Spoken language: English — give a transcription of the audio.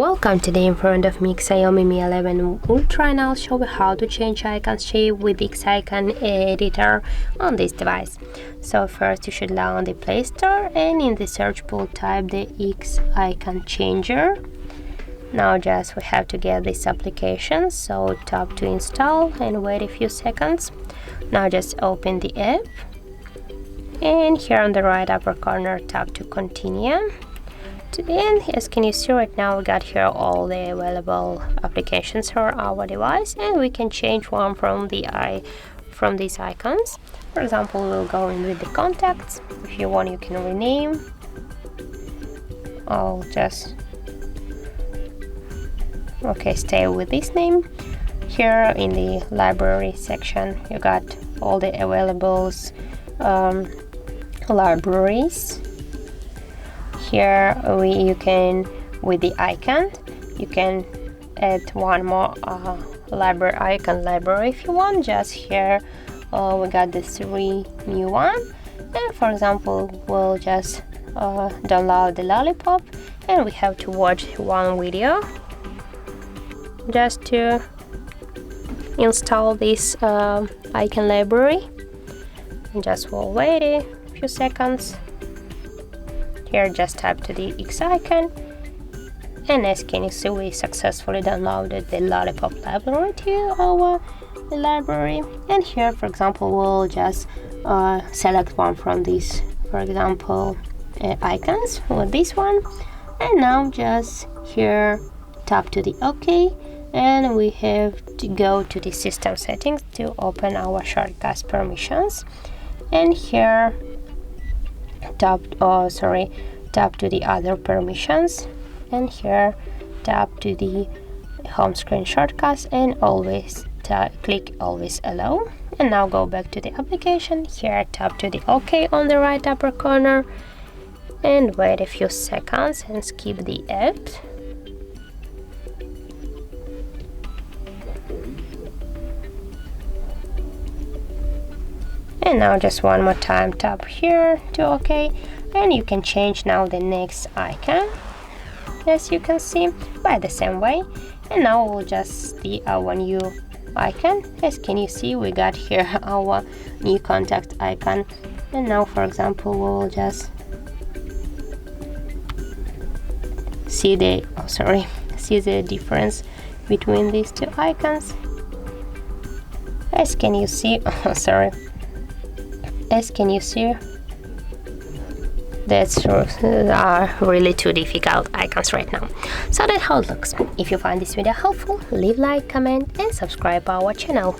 Welcome. Today in front of me XIAOMI Mi 11 Ultra, and I'll show you how to change icon shape with the XIAOMI editor on this device. So first you should land on the Play Store and in the search pool type the XIAOMI changer. Now just we have to get this application, so tap to install and wait a few seconds. Now just open the app and here on the right upper corner tap to continue. And as can you see right now, we got here all the available applications for our device, and we can change one from these icons. For example, we'll go in with the contacts. If you want, you can rename. I'll just stay with this name. Here in the library section, you got all the available libraries. Here you can, with the icon, you can add one more icon library if you want. Just here we got the 3 new one, and for example we'll just download the lollipop, and we have to watch one video just to install this icon library. And just we'll wait a few seconds. Here just tap to the X icon, and as can you see, we successfully downloaded the lollipop library to our library. And here, for example, we'll just select one from these, for example, icons with this one, and now just here tap to the OK, and we have to go to the system settings to open our shortcut permissions. And here tap to the other permissions, and here tap to the home screen shortcuts, and always click always allow. And now go back to the application. Here tap to the OK on the right upper corner and wait a few seconds and skip the app. And now just one more time tap here to OK, and you can change now the next icon, as you can see, by the same way. And now we'll just see our new icon. As can you see, we got here our new contact icon. And now, for example, we'll just see the difference between these two icons. As can you see, as can you see, that's really two difficult icons right now. So that's how it looks. If you find this video helpful, leave like, comment and subscribe our channel.